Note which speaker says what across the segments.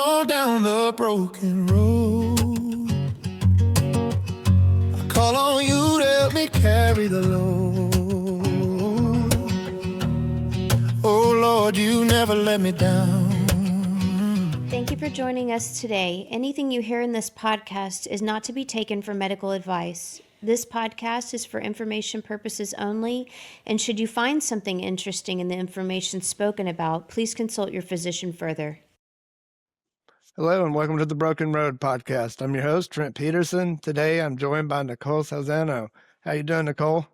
Speaker 1: on down the broken road. I call on you to help me carry the load. Oh Lord, you never let me down.
Speaker 2: Thank you for joining us today. Anything you hear in this podcast is not to be taken for medical advice. This podcast is for information purposes only, and should you find something interesting in the information spoken about, please consult your physician further.
Speaker 3: Hello and welcome to the Broken Road podcast. I'm your host, Trent Peterson. Today I'm joined by Nicole Salzano. How you doing, Nicole?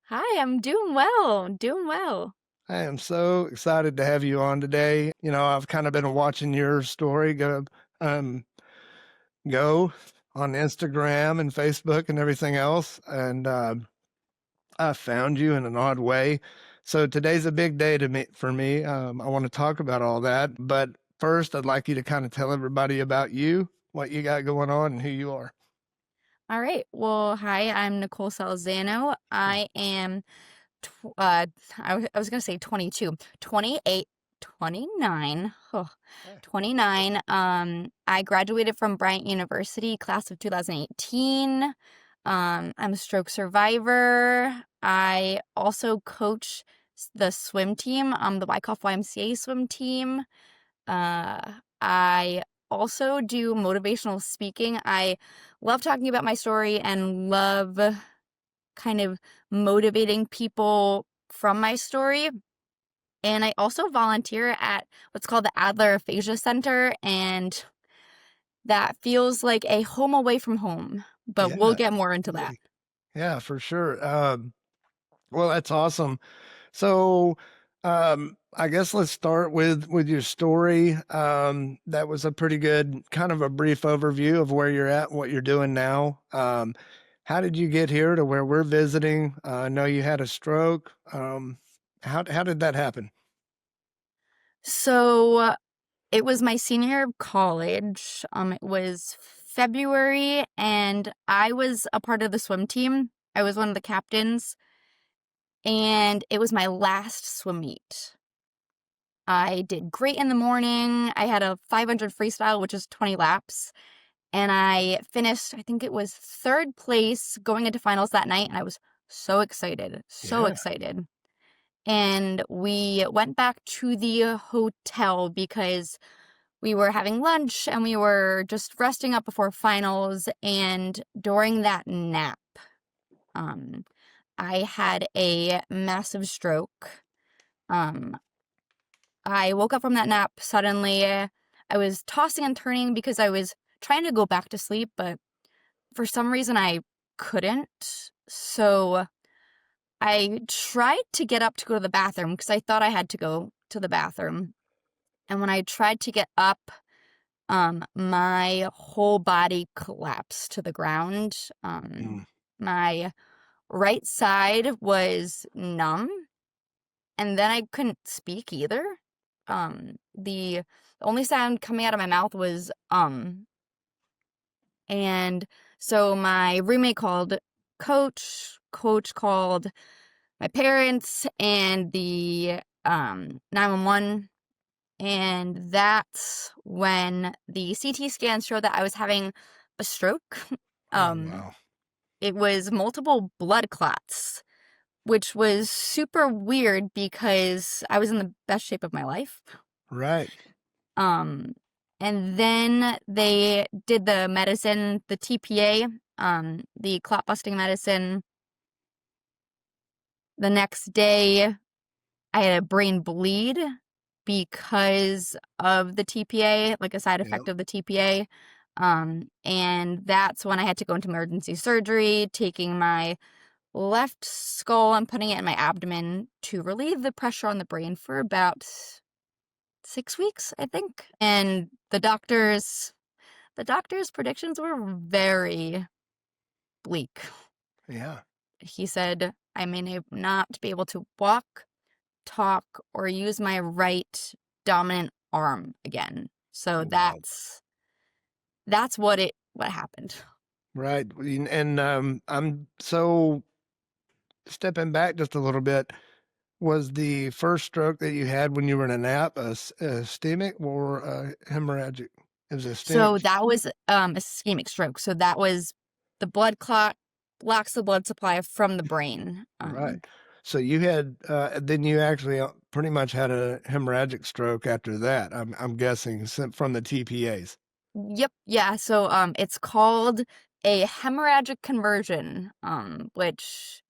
Speaker 4: Hi, I'm doing well.
Speaker 3: I am so excited to have you on today. You know, I've kind of been watching your story go on Instagram and Facebook and everything else, and I found you in an odd way. So today's a big day for me. I want to talk about all that, but first I'd like you to kind of tell everybody about you, what you got going on, and who you are.
Speaker 4: All right. Well, hi, I'm Nicole Salzano. I am, I was going to say 22, 28, 29, 29. I graduated from Bryant University, class of 2018. I'm a stroke survivor. I also coach the swim team, the Wyckoff YMCA swim team. I also do motivational speaking. I love talking about my story and love kind of motivating people from my story. And I also volunteer at what's called the Aphasia Center, and that feels like a home away from home, but we'll get more into that.
Speaker 3: Yeah, for sure. Well, that's awesome. So, I guess let's start with your story. That was a pretty good kind of a brief overview of where you're at, what you're doing now. How did you get here to where we're visiting? I know you had a stroke. How did that happen?
Speaker 4: So it was my senior year of college. It was February, and I was a part of the swim team. I was one of the captains, and it was my last swim meet. I did great in the morning. I had a 500 freestyle, which is 20 laps. And I finished, I think it was third place going into finals that night. And I was so excited, excited. And we went back to the hotel because we were having lunch and we were just resting up before finals. And during that nap, I had a massive stroke. I woke up from that nap suddenly. I was tossing and turning because I was trying to go back to sleep, but for some reason I couldn't. So I tried to get up to go to the bathroom because I thought I had to go to the bathroom. And when I tried to get up, my whole body collapsed to the ground. My right side was numb, and then I couldn't speak either. The only sound coming out of my mouth was and so my roommate called coach called my parents and the 911, and that's when the CT scan showed that I was having a stroke.
Speaker 3: Wow.
Speaker 4: It was multiple blood clots, which was super weird because I was in the best shape of my life.
Speaker 3: Right.
Speaker 4: And then they did the medicine, the TPA, the clot busting medicine. The next day, I had a brain bleed because of the TPA, like a side effect of the TPA. And that's when I had to go into emergency surgery, taking my left skull and putting it in my abdomen to relieve the pressure on the brain for about 6 weeks, I think. And the doctor's predictions were very bleak.
Speaker 3: Yeah.
Speaker 4: He said I may not be able to walk, talk, or use my right dominant arm again. So that's what happened.
Speaker 3: Right. And I'm so stepping back just a little bit. Was the first stroke that you had when you were in a nap a ischemic or hemorrhagic? It was
Speaker 4: So
Speaker 3: ischemic.
Speaker 4: that was ischemic stroke. So that was the blood clot blocks the blood supply from the brain.
Speaker 3: Right. So you had, then you actually pretty much had a hemorrhagic stroke after that. I'm guessing from the TPAs.
Speaker 4: Yep. Yeah. So it's called a hemorrhagic conversion, which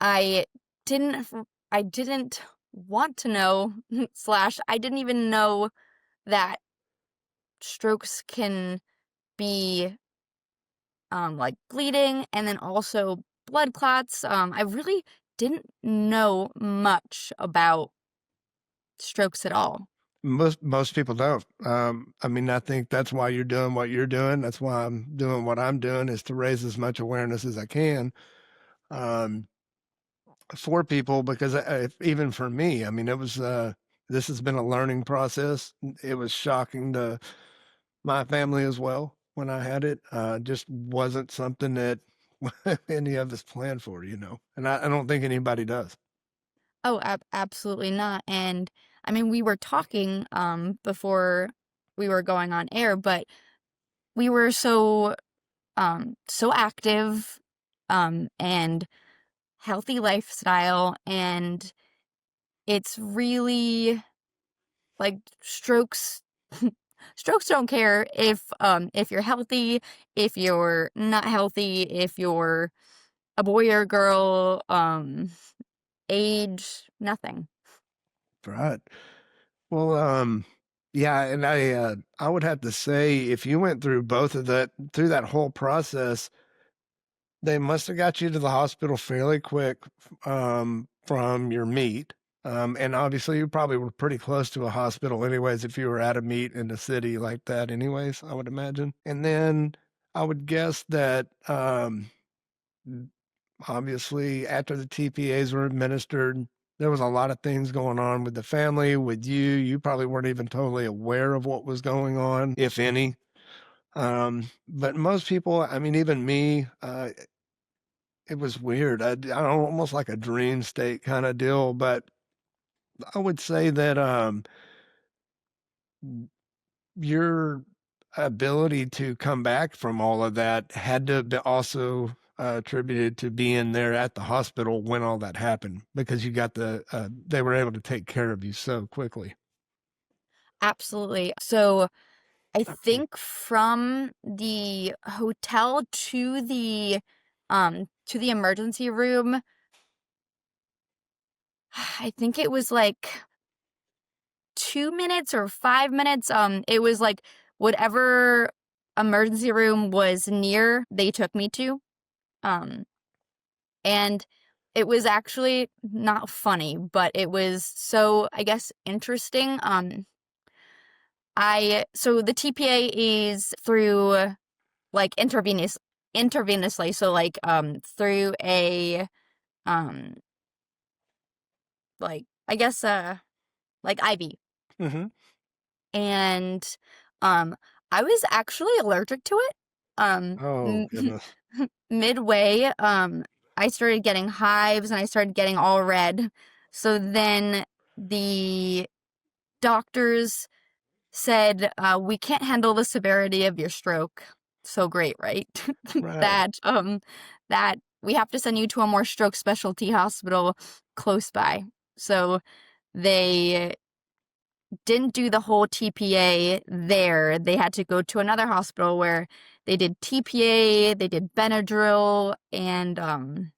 Speaker 4: I didn't I didn't want to know slash I didn't even know that strokes can be like bleeding and then also blood clots. I really didn't know much about strokes at all.
Speaker 3: Most people don't. I mean, I think that's why you're doing what you're doing. That's why I'm doing what I'm doing, is to raise as much awareness as I can, um, for people, because even for me, I mean, this has been a learning process. It was shocking to my family as well when I had it. Just wasn't something that any of us planned for, and I don't think anybody does.
Speaker 4: Oh, absolutely not. And I mean, we were talking before we were going on air, but we were so active and healthy lifestyle, and it's really like strokes don't care if you're healthy, if you're not healthy, if you're a boy or a girl, age, nothing.
Speaker 3: Right. Well, yeah, and I would have to say, if you went through through that whole process, they must have got you to the hospital fairly quick, from your meet. And obviously you probably were pretty close to a hospital anyways, if you were at a meet in a city like that anyways, I would imagine. And then I would guess that, obviously, after the TPAs were administered, there was a lot of things going on with the family, with you. You probably weren't even totally aware of what was going on, if any. But most people, I mean, even me, it was weird. Almost like a dream state kind of deal. But I would say that, your ability to come back from all of that had to be also, attributed to being there at the hospital when all that happened, because they were able to take care of you so quickly.
Speaker 4: Absolutely. So I think from the hotel to the emergency room, I think it was like 2 minutes or 5 minutes. It was like whatever emergency room was near, they took me to. Um, and it was actually not funny, but it was so, I guess, interesting. So the TPA is through like intravenously, so like through a um like I guess like IV.
Speaker 3: Hmm.
Speaker 4: And um I was actually allergic to it.
Speaker 3: Oh, goodness.
Speaker 4: Midway, I started getting hives and I started getting all red. So then the doctors said, we can't handle the severity of your stroke. So great, right?
Speaker 3: Right.
Speaker 4: That we have to send you to a more stroke specialty hospital close by. So they didn't do the whole TPA there. They had to go to another hospital where they did TPA, they did Benadryl, and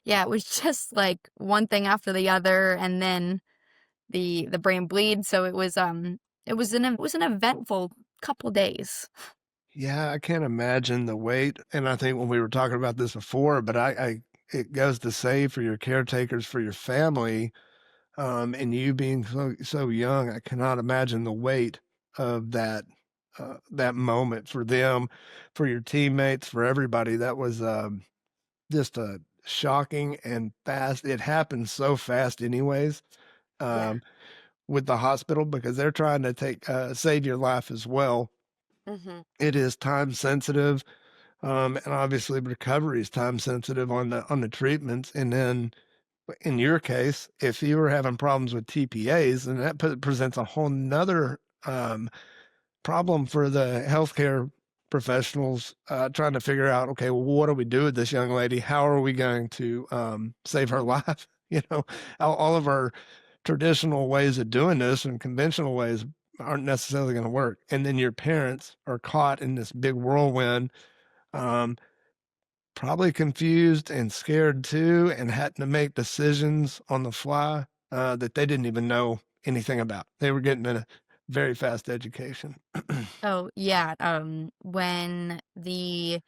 Speaker 4: yeah, it was just like one thing after the other, and then the brain bleed. So it was an eventful couple days.
Speaker 3: Yeah, I can't imagine the weight. And I think when we were talking about this before, but it goes to say, for your caretakers, for your family, and you being so young, I cannot imagine the weight of that moment for them, for your teammates, for everybody. That was, just a shocking and fast. It happened so fast, anyways,
Speaker 4: Yeah.
Speaker 3: um, with the hospital, because they're trying to save your life as well.
Speaker 4: Mm-hmm.
Speaker 3: It is time sensitive, and obviously recovery is time sensitive on the treatments. And then in your case, if you were having problems with TPAs, then that presents a whole nother, um, problem for the healthcare professionals trying to figure out, okay, well, what do we do with this young lady? How are we going to save her life? You know, all of our traditional ways of doing this and conventional ways aren't necessarily going to work. And then your parents are caught in this big whirlwind, um, probably confused and scared too, and had to make decisions on the fly that they didn't even know anything about. They were getting a very fast education.
Speaker 4: Oh, yeah, when the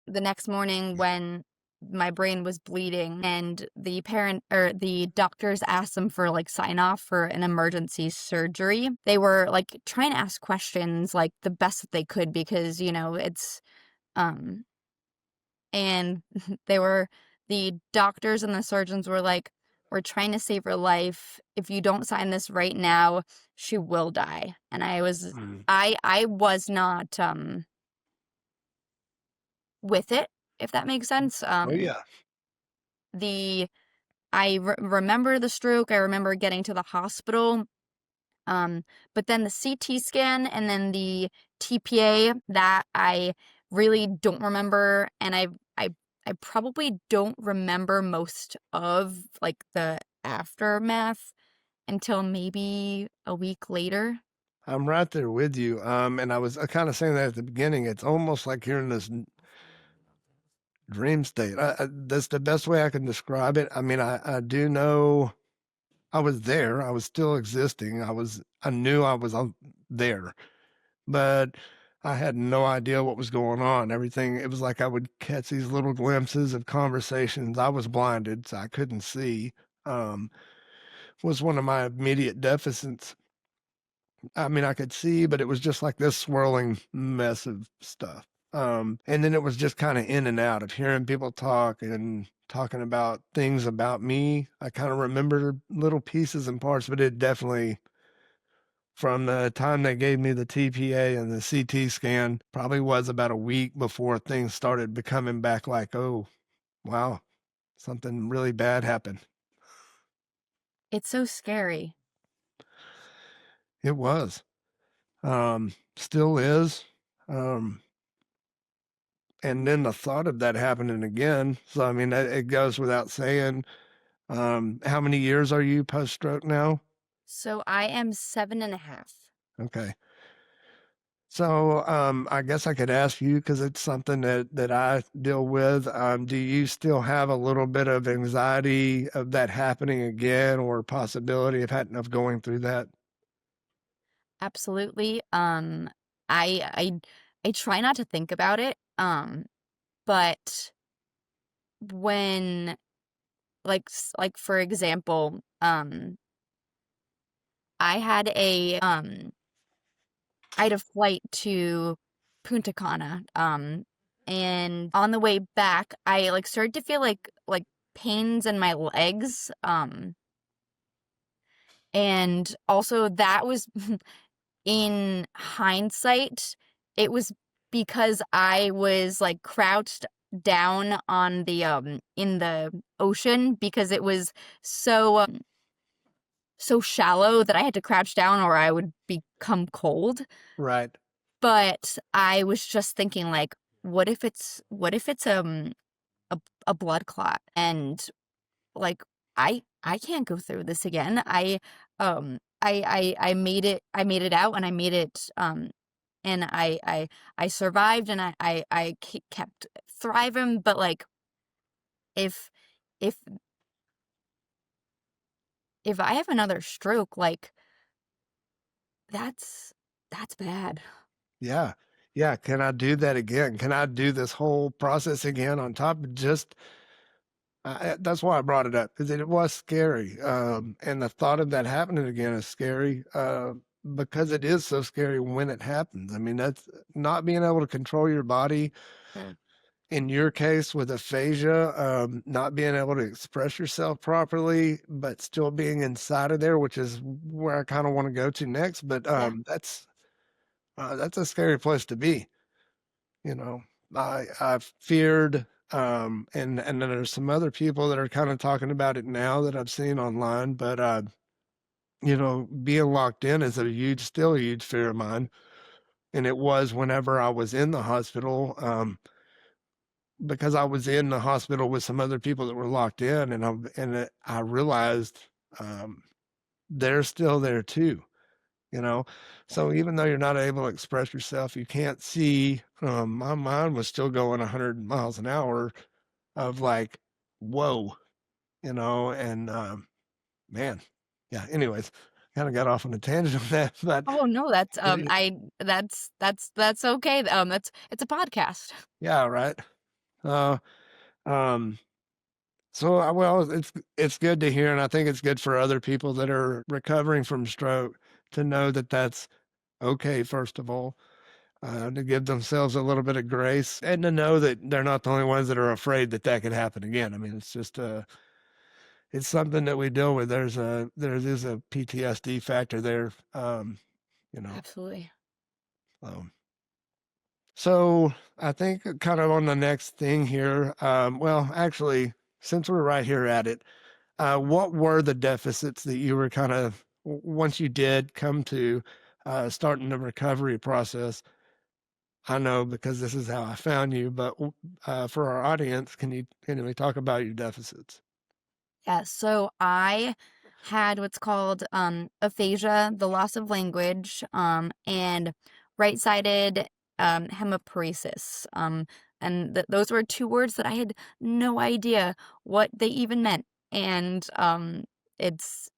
Speaker 4: next morning when my brain was bleeding and the parent or the doctors asked them for like sign off for an emergency surgery, they were like trying to ask questions like the best that they could because, it's um and the doctors and the surgeons were like, we're trying to save her life. If you don't sign this right now, she will die. And
Speaker 3: Mm.
Speaker 4: I was not with it, if that makes sense.
Speaker 3: Oh yeah.
Speaker 4: The remember the stroke. I remember getting to the hospital. But then the CT scan and then the TPA that I really don't remember, and I probably don't remember most of like the aftermath until maybe a week later.
Speaker 3: I'm right there with you. And I was kind of saying that at the beginning. It's almost like you're in this dream state. That's the best way I can describe it. I mean, I do know I was there. I was still existing. I knew I was there, but I had no idea what was going on. Everything, it was like I would catch these little glimpses of conversations. I was blinded, so I couldn't see. Um, was one of my immediate deficits. I mean, I could see, but it was just like this swirling mess of stuff. And then it was just kind of in and out of hearing people talk and talking about things about me. I kind of remember little pieces and parts, but it definitely, from the time they gave me the TPA and the CT scan, probably was about a week before things started becoming back like, oh, wow, something really bad happened.
Speaker 4: It's so scary.
Speaker 3: It was. Still is. Um, and then the thought of that happening again. So, I mean, it goes without saying. How many years are you post stroke now?
Speaker 4: So I am 7.5.
Speaker 3: Okay. So, I guess I could ask you because it's something that I deal with. Do you still have a little bit of anxiety of that happening again, or possibility of going through that?
Speaker 4: Absolutely. I I I try not to think about it. But when like for example, I had a flight to Punta Cana, and on the way back, I like started to feel like pains in my legs, and also that was in hindsight, it was because I was like crouched down on the in the ocean because it was so shallow that I had to crouch down or I would become cold.
Speaker 3: Right.
Speaker 4: But I was just thinking like, what if it's a blood clot and like I can't go through this again. I made it out and I made it and I survived and I kept thriving, but like if if if I have another stroke, like that's that's bad.
Speaker 3: Yeah. Yeah. Can I do that again? Can I do this whole process again on top of just that's why I brought it up because it was scary. And the thought of that happening again is scary because it is so scary when it happens. I mean, that's not being able to control your body.
Speaker 4: Mm.
Speaker 3: In your case with aphasia, not being able to express yourself properly, but still being inside of there, which is where I kind of want to go to next. But
Speaker 4: Yeah.
Speaker 3: that's a scary place to be. You know, I've feared, and then there's some other people that are kind of talking about it now that I've seen online, but being locked in is still a huge fear of mine. And it was whenever I was in the hospital, because I was in the hospital with some other people that were locked in, and I realized um, they're still there too. So even though you're not able to express yourself, you can't see. My mind was still going 100 miles an hour of like, whoa, and man, yeah. Anyways, kind of got off on a tangent on that, but
Speaker 4: Oh no, that's that's okay. It's a podcast.
Speaker 3: yeah, right. Uh, um, so well, it's good to hear, and I think it's good for other people that are recovering from stroke to know that that's okay. First of all, to give themselves a little bit of grace, and to know that they're not the only ones that are afraid that that could happen again. I mean, it's just it's something that we deal with. There is a PTSD factor there,
Speaker 4: Absolutely.
Speaker 3: um, so I think kind of on the next thing here, well, actually, since we're right here at it, what were the deficits that you were kind of, once you did come to starting the recovery process? I know because this is how I found you, but for our audience, can we talk about your deficits?
Speaker 4: Yeah, so I had what's called aphasia, the loss of language, and right-sided hemiparesis. And those were two words that I had no idea what they even meant. And it's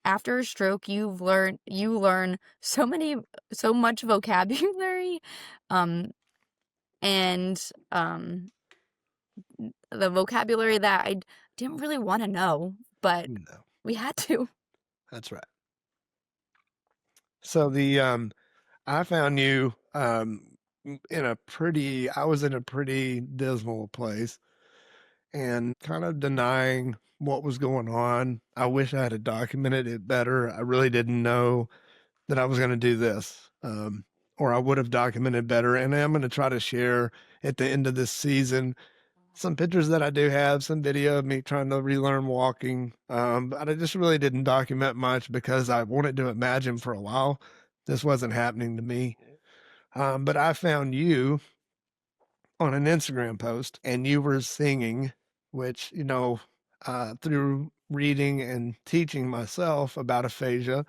Speaker 4: after a stroke, you learn so much vocabulary, um, and the vocabulary that I didn't really want to know, but
Speaker 3: No,
Speaker 4: we had to.
Speaker 3: that's right. So I found you I was in a pretty dismal place and kind of denying what was going on. I wish I had documented it better. I really didn't know that I was going to do this, or I would have documented better. And I'm going to try to share at the end of this season some pictures that I do have, some video of me trying to relearn walking. But I just really didn't document much because I wanted to imagine for a while this wasn't happening to me. But I found you on an Instagram post and you were singing, which, through reading and teaching myself about aphasia,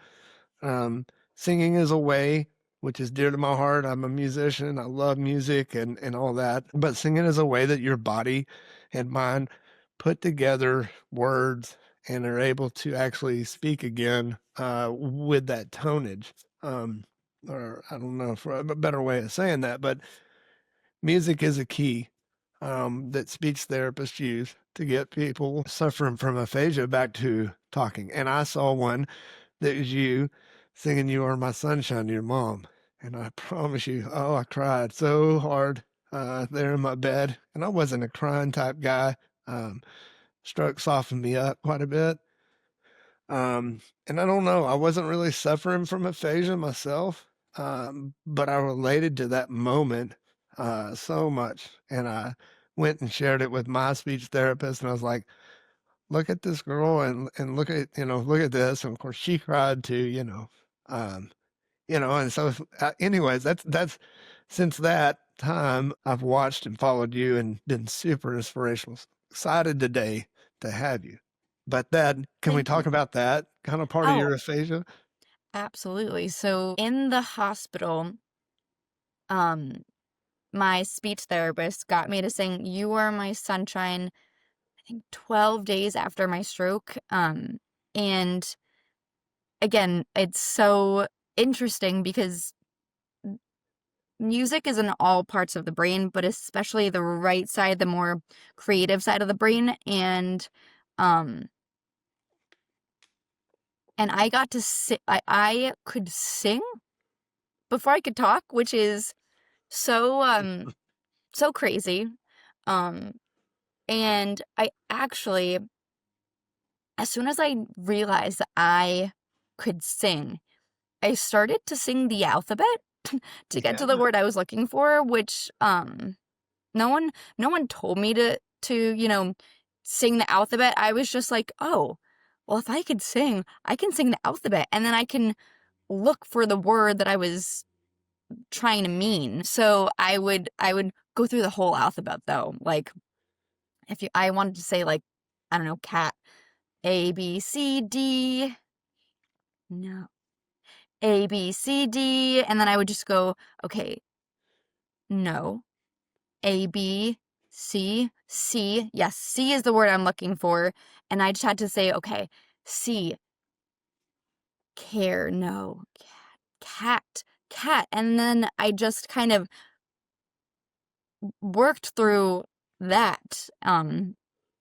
Speaker 3: um, singing is a way which is dear to my heart. I'm a musician. I love music and all that. But singing is a way that your body and mind put together words and are able to actually speak again with that tonage. Or I don't know for a better way of saying that, but music is a key that speech therapists use to get people suffering from aphasia back to talking. And I saw one that was you singing "You Are My Sunshine" to your mom. And I promise you, oh, I cried so hard there in my bed. And I wasn't a crying type guy. Stroke softened me up quite a bit. And I don't know, I wasn't really suffering from aphasia myself, but I related to that moment so much. And I went and shared it with my speech therapist, and I was like, look at this girl and look at this. And of course she cried too, um, and so anyways, that's since that time I've watched and followed you and been super inspirational. Excited today to have you. But can we
Speaker 4: Thank
Speaker 3: talk
Speaker 4: you.
Speaker 3: about that kind of part of
Speaker 4: Oh,
Speaker 3: your aphasia?
Speaker 4: absolutely. So in the hospital, um, my speech therapist got me to sing "You Are My Sunshine," I think 12 days after my stroke. And again, it's so interesting because music is in all parts of the brain, but especially the right side, the more creative side of the brain. Um, and I got to sing, I could sing before I could talk, which is so crazy. Um, and I actually, as soon as I realized that I could sing, I started to sing the alphabet to get to the
Speaker 3: Yeah.
Speaker 4: word I was looking for, which no one no one told me to sing the alphabet. I was just like, "Oh, well, if I could sing, I can sing the alphabet, and then I can look for the word that I was trying to mean. So I would go through the whole alphabet though. Like I wanted to say like, I don't know, cat, A, B, C, D, no, A, B, C, D, and then I would just go, okay, no, A, B, C, C, yes, C is the word I'm looking for, and I just had to say, okay, C, care, no, cat, and then I just kind of worked through that.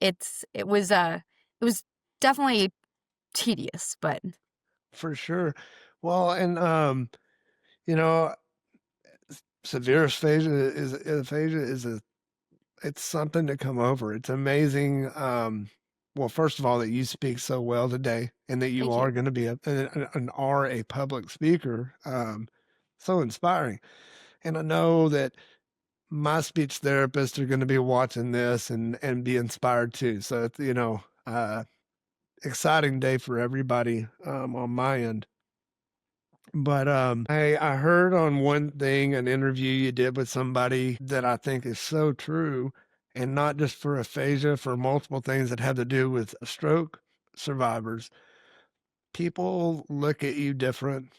Speaker 4: It was definitely tedious, but
Speaker 3: For sure. Well, and you know, severe aphasia is it's something to come over. It's amazing. Well, first of all, that you speak so well today, and that you
Speaker 4: thank you.
Speaker 3: are going to be a public speaker. So inspiring. And I know that my speech therapists are going to be watching this and be inspired too. So it's, exciting day for everybody on my end. But I heard on one thing, an interview you did with somebody that I think is so true, and not just for aphasia, for multiple things that have to do with stroke survivors. People look at you different.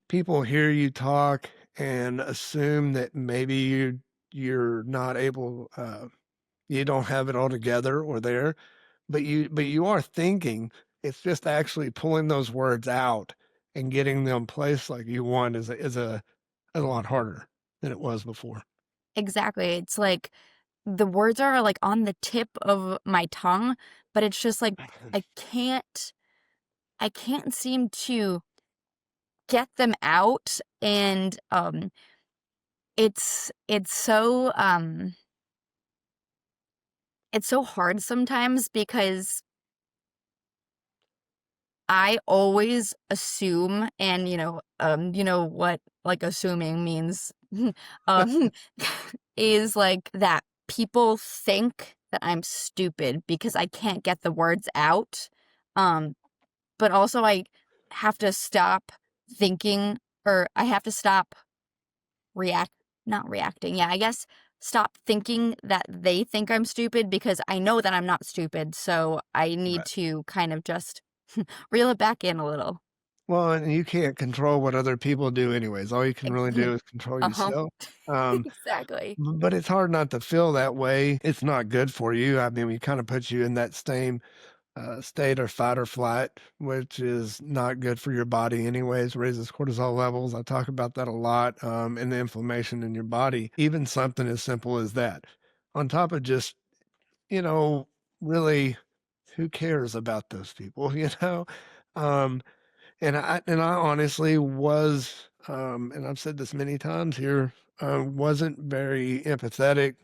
Speaker 3: People hear you talk and assume that maybe you're not able, you don't have it all together or there, but you are thinking. It's just actually pulling those words out and getting them placed like you want is a lot harder than it was before.
Speaker 4: Exactly. It's like the words are like on the tip of my tongue, but it's just like I can't I can't seem to get them out, and it's so hard sometimes because I always assume, and you know what like assuming means, um, is like that people think that I'm stupid because I can't get the words out. Um, but also I have to stop thinking, or I have to stop react, not reacting. Yeah, I guess stop thinking that they think I'm stupid because I know that I'm not stupid. So I need
Speaker 3: Right.
Speaker 4: to kind of just reel it back in a little.
Speaker 3: Well, and you can't control what other people do anyways. All you can really do is control
Speaker 4: Uh-huh.
Speaker 3: yourself. Um,
Speaker 4: Exactly.
Speaker 3: but it's hard not to feel that way. It's not good for you. I mean, we kind of put you in that same state or fight or flight, which is not good for your body anyways, raises cortisol levels. I talk about that a lot, and the inflammation in your body, even something as simple as that. On top of just, you know, really, who cares about those people, you know? Um, and I honestly was, and I've said this many times here, wasn't very empathetic.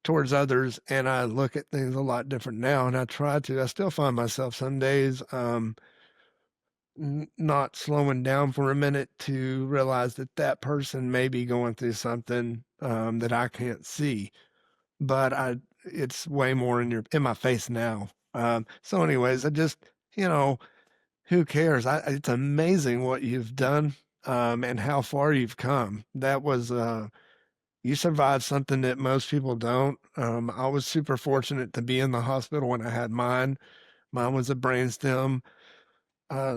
Speaker 3: Towards others, and I look at things a lot different now, and I still find myself some days, not slowing down for a minute to realize that that person may be going through something, that I can't see, but it's way more in my face now. So anyways, I just, you know, who cares? It's amazing what you've done, and how far you've come. That was, you survived something that most people don't. I was super fortunate to be in the hospital when I had mine. Mine was a brainstem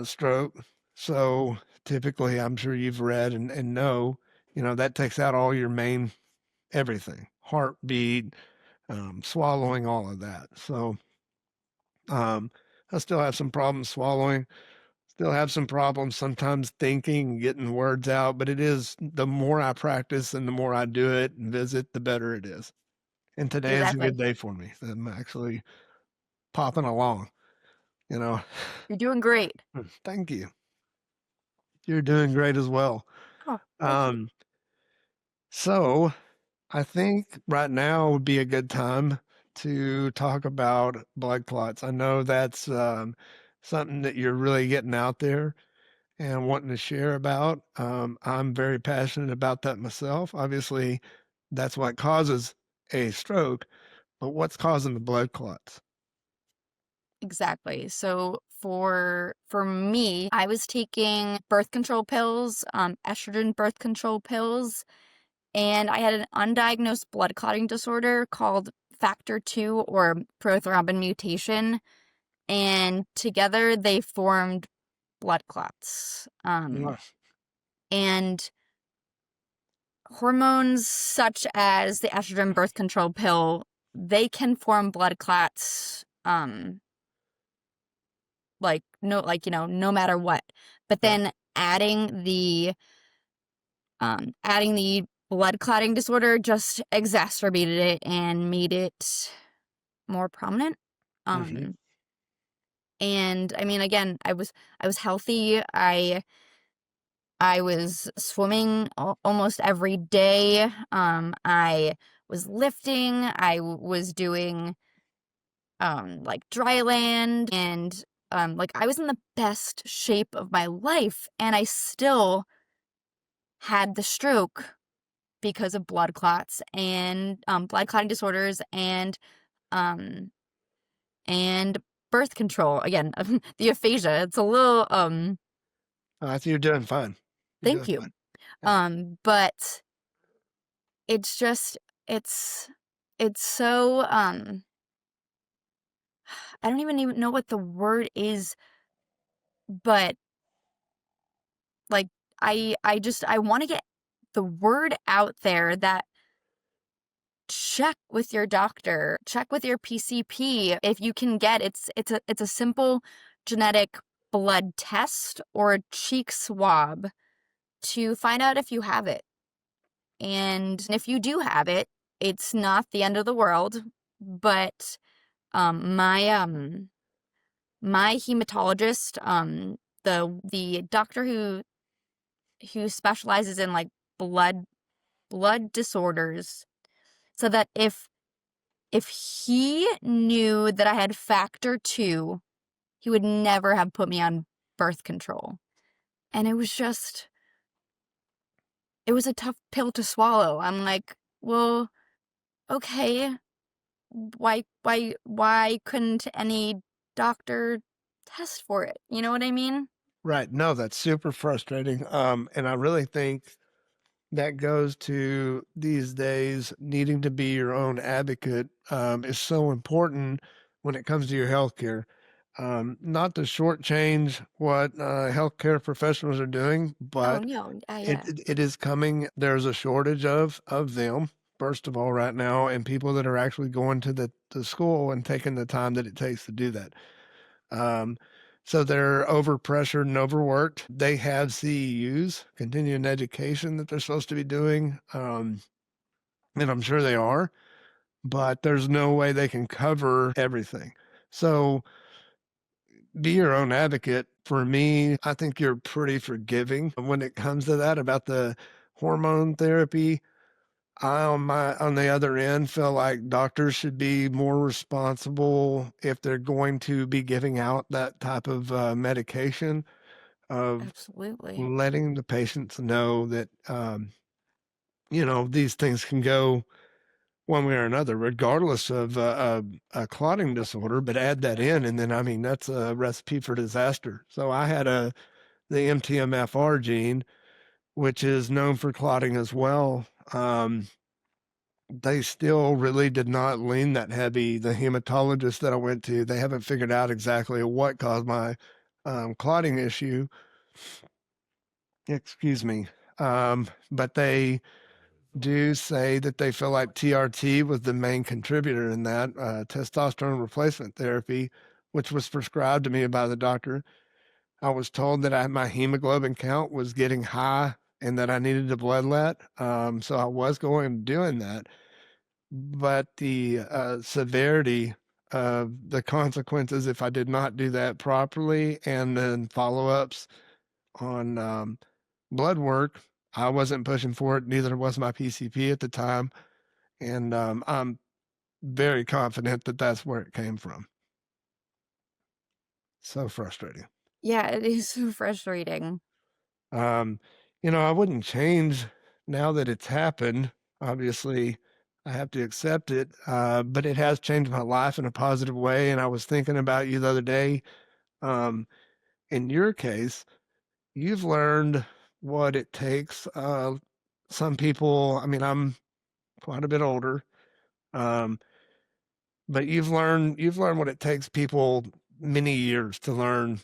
Speaker 3: stroke. So typically, I'm sure you've read and know, that takes out all your main everything, heartbeat, swallowing, all of that. So um, I still have some problems swallowing. Still have some problems sometimes thinking, getting words out, but it is the more I practice and the more I do it and visit, the better it is. And today is a good
Speaker 4: Exactly.
Speaker 3: day for me. I'm actually popping along, you know.
Speaker 4: You're doing great.
Speaker 3: Thank you. You're doing great as well.
Speaker 4: Oh, thank you.
Speaker 3: Um, so I think right now would be a good time to talk about blood clots. I know that's something that you're really getting out there and wanting to share about. I'm very passionate about that myself. Obviously, that's what causes a stroke, but what's causing the blood clots?
Speaker 4: Exactly. So for me, I was taking birth control pills, estrogen birth control pills, and I had an undiagnosed blood clotting disorder called factor 2 or prothrombin mutation, and together they formed blood clots.
Speaker 3: Yeah.
Speaker 4: And hormones such as the estrogen birth control pill, they can form blood clots, no matter what. But
Speaker 3: Yeah.
Speaker 4: then adding the blood clotting disorder just exacerbated it and made it more prominent.
Speaker 3: Hmm.
Speaker 4: Um, and I mean, again, I was healthy. I was swimming almost every day. I was lifting. I was doing like dry land, and like I was in the best shape of my life, and I still had the stroke because of blood clots and blood clotting disorders um and birth control. Again, the aphasia. It's a little
Speaker 3: I think you're doing fine. You're
Speaker 4: thank
Speaker 3: doing
Speaker 4: you.
Speaker 3: fine. Yeah.
Speaker 4: But it's just it's it's so I don't even know what the word is, but like I want to get the word out there that check with your doctor, check with your PCP if you can get it's a simple genetic blood test or a cheek swab to find out if you have it. And if you do have it, it's not the end of the world, but um my um my hematologist, the doctor who specializes in like blood disorders, so that if he knew that I had factor 2, he would never have put me on birth control. And it was a tough pill to swallow. I'm like, well, okay, why couldn't any doctor test for it? You know what I mean?
Speaker 3: Right. No, that's super frustrating. And I really think that goes to these days needing to be your own advocate is so important when it comes to your healthcare. Not to shortchange what healthcare professionals are doing,
Speaker 4: Oh
Speaker 3: but
Speaker 4: no,
Speaker 3: it,
Speaker 4: yeah,
Speaker 3: it it is coming. There's a shortage of them, first of all, right now, and people that are actually going to the school and taking the time that it takes to do that. Um, so they're overpressured and overworked. They have CEUs, continuing education, that they're supposed to be doing, and I'm sure they are, but there's no way they can cover everything. So be your own advocate. For me, I think you're pretty forgiving when it comes to that about the hormone therapy. I on the other end feel like doctors should be more responsible if they're going to be giving out that type of medication, of
Speaker 4: absolutely.
Speaker 3: letting the patients know that these things can go one way or another, regardless of a clotting disorder. But add that in, and then I mean that's a recipe for disaster. So I had the MTMFR gene, which is known for clotting as well. They still really did not lean that heavy. The hematologist that I went to, they haven't figured out exactly what caused my clotting issue. Excuse me. But they do say that they feel like TRT was the main contributor in that testosterone replacement therapy, which was prescribed to me by the doctor. I was told that my hemoglobin count was getting high and that I needed a bloodlet. So I was going and doing that. But the severity of the consequences if I did not do that properly, and then follow-ups on blood work, I wasn't pushing for it. Neither was my PCP at the time, and I'm very confident that that's where it came from. So frustrating.
Speaker 4: Yeah, it is so frustrating.
Speaker 3: Um, I wouldn't change now that it's happened. Obviously, I have to accept it. But it has changed my life in a positive way. And I was thinking about you the other day. Um, in your case, you've learned what it takes. Some people, I mean, I'm quite a bit older. Um, but you've learned what it takes people many years to learn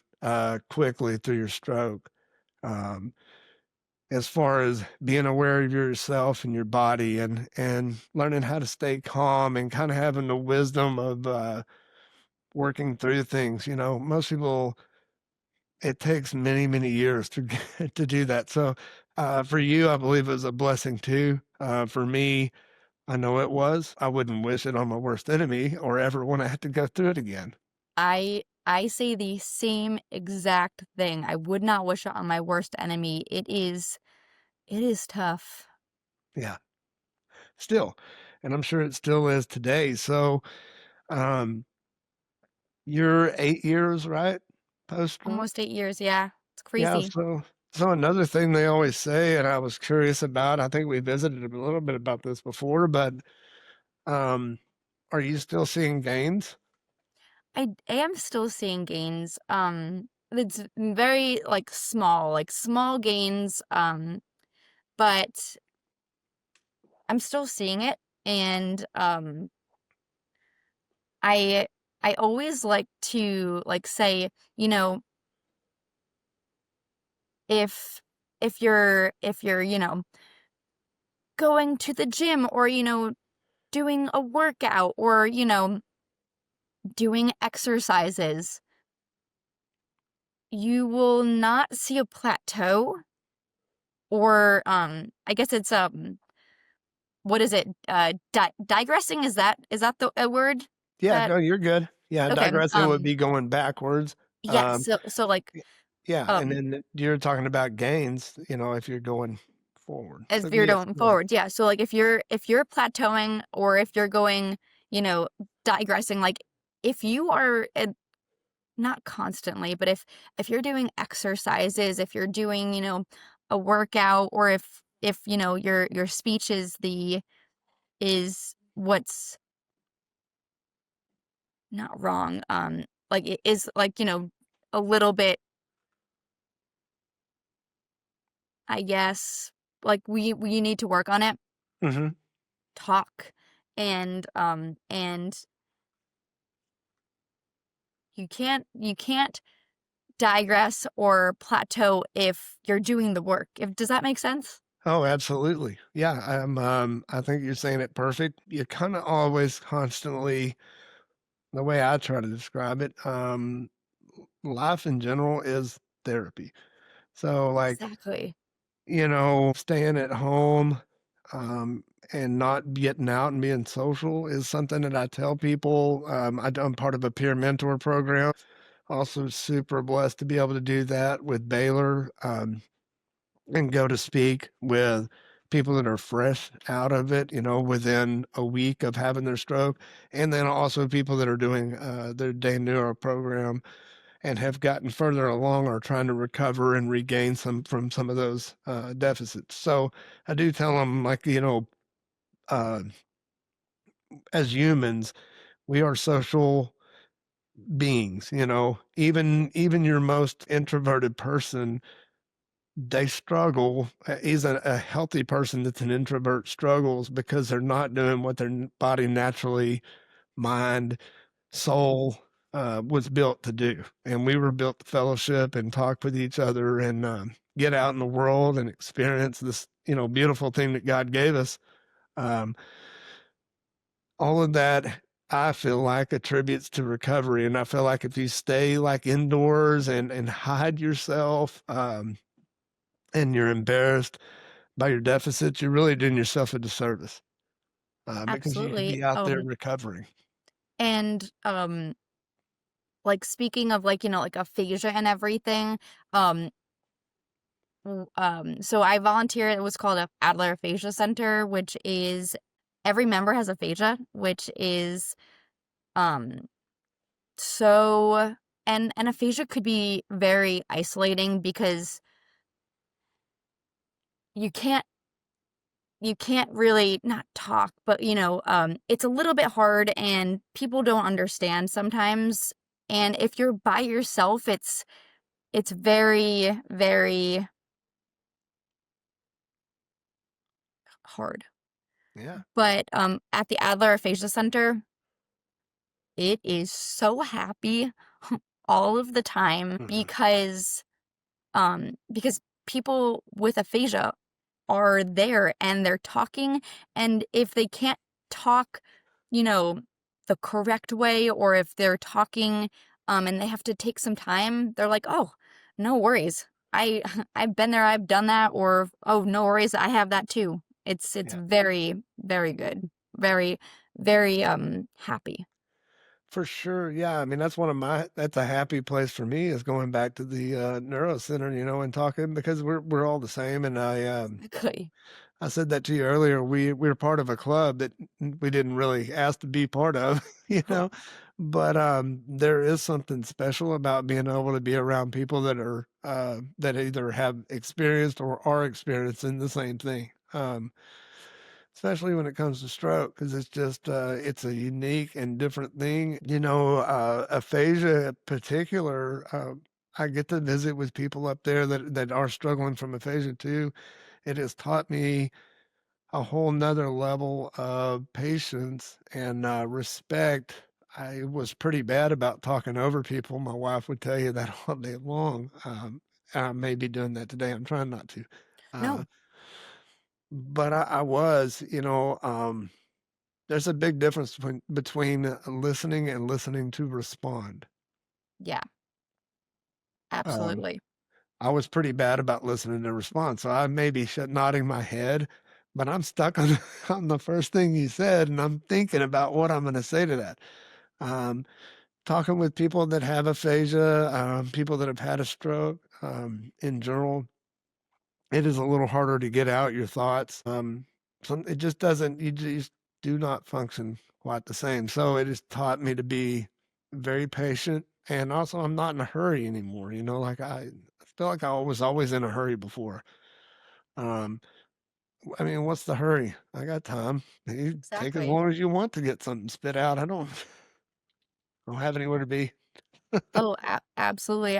Speaker 3: quickly through your stroke. Um, as far as being aware of yourself and your body and learning how to stay calm and kind of having the wisdom of working through things. Most people, it takes many, many years to to do that. So for you, I believe it was a blessing too. For me, I know it was. I wouldn't wish it on my worst enemy or ever want to have to go through it again.
Speaker 4: I say the same exact thing. I would not wish it on my worst enemy. It is tough.
Speaker 3: Yeah, still. And I'm sure it still is today. So um, you're 8 years, right? Post stroke?
Speaker 4: Almost 8 years, yeah. It's
Speaker 3: Yeah.
Speaker 4: crazy.
Speaker 3: So another thing they always say, and I was curious about, I think we visited a little bit about this before, but um, are you still seeing gains?
Speaker 4: I am still seeing gains. It's very like small gains. But I'm still seeing it, and I I always like to say, you know, if if you're going to the gym, or doing a workout, or doing exercises, you will not see a plateau, or I guess it's what is it? Digressing, is that the a word
Speaker 3: Yeah,
Speaker 4: that
Speaker 3: no, you're good. Yeah,
Speaker 4: okay,
Speaker 3: digressing would be going backwards.
Speaker 4: yes,
Speaker 3: Um,
Speaker 4: so like
Speaker 3: y- yeah, and
Speaker 4: um
Speaker 3: then you're talking about gains, if you're going forward.
Speaker 4: as
Speaker 3: So
Speaker 4: if you're
Speaker 3: yes,
Speaker 4: going
Speaker 3: go ahead.
Speaker 4: forward, yeah, so like if you're plateauing, or if you're going, digressing, like if you are not constantly, but if you're doing exercises, if you're doing, a workout, or if your speech is what's not wrong, like it is, like, a little bit, I guess, like we need to work on it,
Speaker 3: Hmm.
Speaker 4: talk, and you can't digress or plateau if you're doing the work. If Does that make sense?
Speaker 3: Oh, absolutely. Yeah, I think you're saying it perfect. You kind of always constantly, the way I try to describe it, life in general is therapy. So like,
Speaker 4: Exactly.
Speaker 3: staying at home, um, and not getting out and being social is something that I tell people. I'm part of a peer mentor program. Also super blessed to be able to do that with Baylor. And go to speak with people that are fresh out of it, within a week of having their stroke, and then also people that are doing their day neuro program and have gotten further along or trying to recover and regain some from some of those deficits. So I do tell them, like, uh, as humans, we are social beings. Even your most introverted person, they struggle. Even a healthy person that's an introvert struggles because they're not doing what their body naturally, mind, soul was built to do. And we were built to fellowship and talk with each other and get out in the world and experience this, beautiful thing that God gave us. Um, all of that, I feel like, attributes to recovery. And I feel like if you stay like indoors and hide yourself, and you're embarrassed by your deficits, you're really doing yourself a disservice, because you could
Speaker 4: Absolutely.
Speaker 3: be out there recovering.
Speaker 4: And like, speaking of, like, like aphasia and everything, um so I volunteer at what's called a Adler Aphasia Center, which is every member has aphasia, which is um so and aphasia could be very isolating, because you can't you can't really not talk, but it's a little bit hard and people don't understand sometimes. And if you're by yourself, it's very, very hard.
Speaker 3: Yeah.
Speaker 4: But at the Adler Aphasia Center, it is so happy all of the time
Speaker 3: Mhm.
Speaker 4: because people with aphasia are there and they're talking, and if they can't talk, you know, the correct way, or if they're talking and they have to take some time, they're like, "Oh, no worries. I've been there, I've done that," or, "Oh, no worries, I have that too." It's
Speaker 3: Yeah.
Speaker 4: very, very good. Very, very happy.
Speaker 3: For sure. Yeah. I mean, that's a happy place for me is going back to the neuro center, and talking because we're all the same. And
Speaker 4: Exactly.
Speaker 3: I said that to you earlier. We're part of a club that we didn't really ask to be part of, you know, but there is something special about being able to be around people that either have experienced or are experiencing the same thing. Especially when it comes to stroke, because it's a unique and different thing. Aphasia in particular, I get to visit with people up there that are struggling from aphasia too. It has taught me a whole nother level of patience and respect. I was pretty bad about talking over people. My wife would tell you that all day long. I may be doing that today. I'm trying not to. Uh,
Speaker 4: No.
Speaker 3: but I was, there's a big difference between listening and listening to respond.
Speaker 4: Yeah,
Speaker 3: Um,
Speaker 4: absolutely.
Speaker 3: I was pretty bad about listening to respond, so I may be nodding my head, but I'm stuck on on the first thing you said, and I'm thinking about what I'm going to say to that. Um, Talking with people that have aphasia, people that have had a stroke, in general, it is a little harder to get out your thoughts. It just doesn't. You just do not function quite the same. So it has taught me to be very patient, and also I'm not in a hurry anymore. Like I feel like I was always in a hurry before. Um, I mean, what's the hurry? I got time. You take as
Speaker 4: Exactly.
Speaker 3: long as you want to get something spit out. I don't have anywhere to be.
Speaker 4: Oh, absolutely.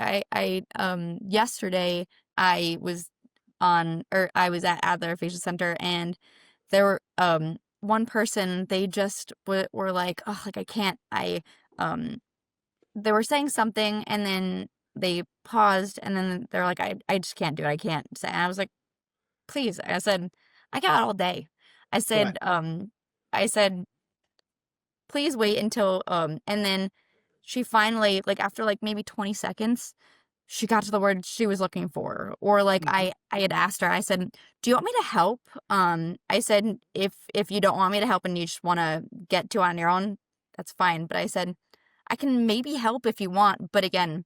Speaker 4: Yesterday I was I was at Adler Aphasia Center, and there were one person, they just were like, "Oh, like I can't." Um they were saying something, and then they paused, and then they're like, I just can't do it. I can't say." And I was like, "Please." I said, "I got all day." I
Speaker 3: Right.
Speaker 4: said, I said, "Please wait until," and then she finally, like, after, like, maybe 20 seconds, she got to the word she was looking for. Or, like,
Speaker 3: Mhm.
Speaker 4: I had asked her, I said, "Do you want me to help?" I said, If you don't want me to help and you just wanna get to it on your own, that's fine." But I said, "I can maybe help if you want." But again,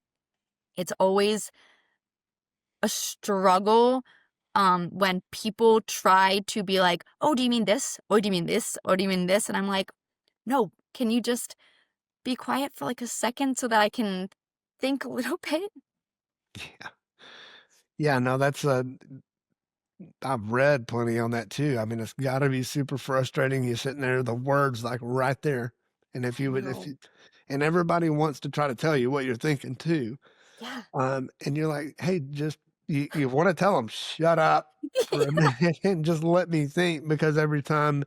Speaker 4: it's always a struggle, when people try to be like, "Oh, do you mean this? Oh, do you mean this? Oh, do you mean this?" And I'm like, "No, can you just be quiet for like a second so that I can think a little bit?"
Speaker 3: Yeah. Yeah, no, I've read plenty on that too. I mean, it's gotta be super frustrating. You're sitting there, the words like right there. And if
Speaker 4: I
Speaker 3: you would, if
Speaker 4: know.
Speaker 3: you, and everybody wants to try to tell you what you're thinking too.
Speaker 4: Yeah.
Speaker 3: And you're like, hey, you want to tell them, shut up for a minute and just let me think, because every time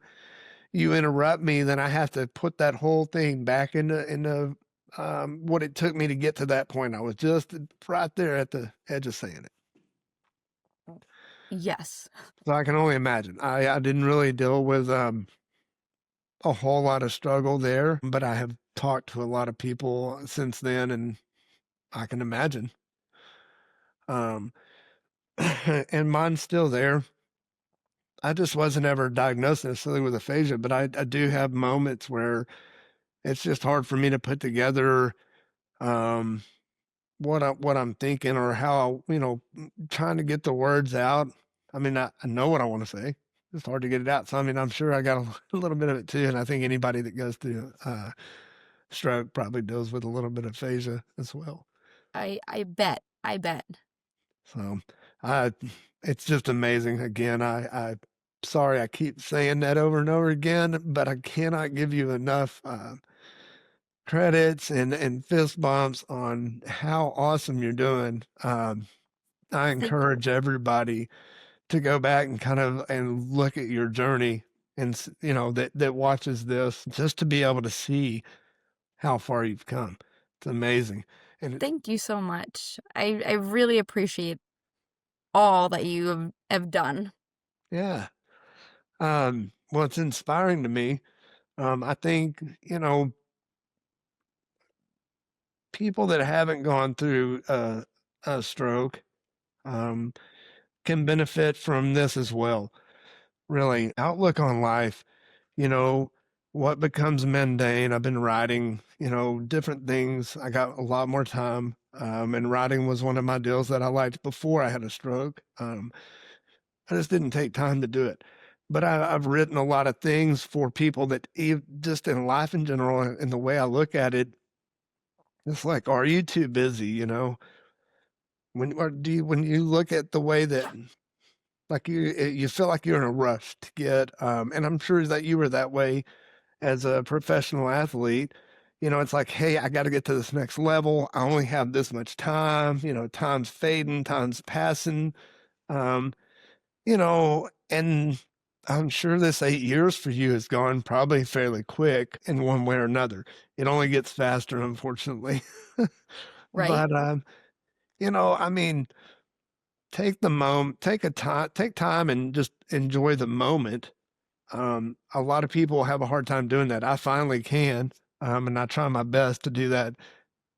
Speaker 3: you interrupt me, then I have to put that whole thing back into what it took me to get to that point. I was just right there at the edge of saying it.
Speaker 4: Yes.
Speaker 3: So I can only imagine. I didn't really deal with a whole lot of struggle there, but I have talked to a lot of people since then, and I can imagine. Um, and mine's still there. I just wasn't ever diagnosed necessarily with aphasia, but I do have moments where it's just hard for me to put together um, what I'm thinking, or how trying to get the words out. I mean, I know what I want to say. It's hard to get it out. So I mean, I'm sure I got a little bit of it too, and I think anybody that goes through stroke probably deals with a little bit of aphasia as well.
Speaker 4: I bet. I bet.
Speaker 3: So I it's just amazing. Again, I sorry I keep saying that over and over again, but I cannot give you enough credits and fist bumps on how awesome you're doing. I
Speaker 4: Thank you.
Speaker 3: encourage everybody to go back and kind of and look at your journey and that watches this, just to be able to see how far you've come. It's amazing. And it's,
Speaker 4: Thank you so much. I really appreciate all that you have done.
Speaker 3: yeah. Well, it's inspiring to me. I think, people that haven't gone through a stroke um, can benefit from this as well. Really, outlook on life, you know, what becomes mundane. I've been writing, different things. I got a lot more time. And writing was one of my deals that I liked before I had a stroke. I just didn't take time to do it. But I've written a lot of things for people that just in life in general, and the way I look at it, it's like, are you too busy? When you look at the way that like you feel like you're in a rush to get, and I'm sure that you were that way as a professional athlete. It's like, hey, I got to get to this next level. I only have this much time. Time's fading, time's passing. Um, and I'm sure this 8 years for you has gone probably fairly quick in one way or another. It only gets faster, unfortunately.
Speaker 4: Right?
Speaker 3: But I mean, take time and just enjoy the moment. A lot of people have a hard time doing that. I finally can, and I try my best to do that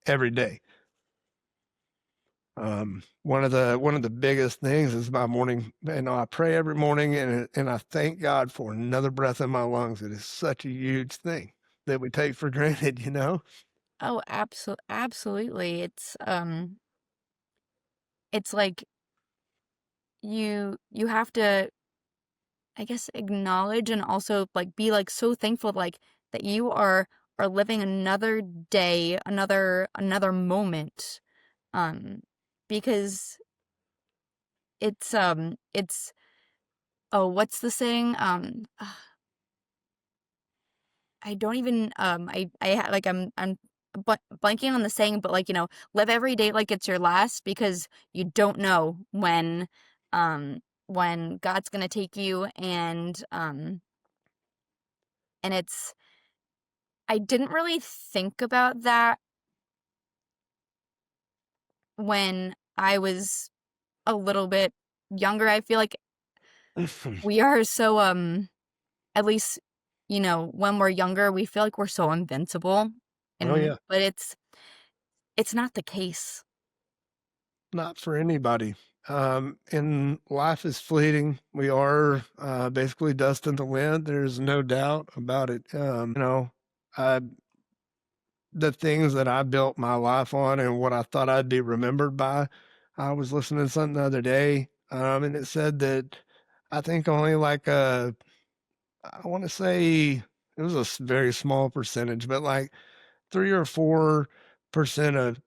Speaker 3: every day. One of the biggest things is my morning. I pray every morning, and I thank God for another breath in my lungs. It is such a huge thing that we take for granted.
Speaker 4: Oh, absolutely. It's like you have to, I guess, acknowledge and also like be like so thankful like that you are living another day, another moment. Um because it's oh, what's the saying? I don't even like I'm blanking on the saying, but like, live every day like it's your last because you don't know when God's gonna take you, and it's I didn't really think about that when I was a little bit younger. I feel like we are so at least, when we're younger, we feel like we're so invincible,
Speaker 3: Oh
Speaker 4: and
Speaker 3: yeah,
Speaker 4: but it's not the case.
Speaker 3: not for anybody. And life is fleeting. We are basically dust in the wind. There's no doubt about it. I the things that I built my life on and what I thought I'd be remembered by. I was listening to something the other day, and it said that I think only like I want to say it was a very small percentage, but like 3 or 4% of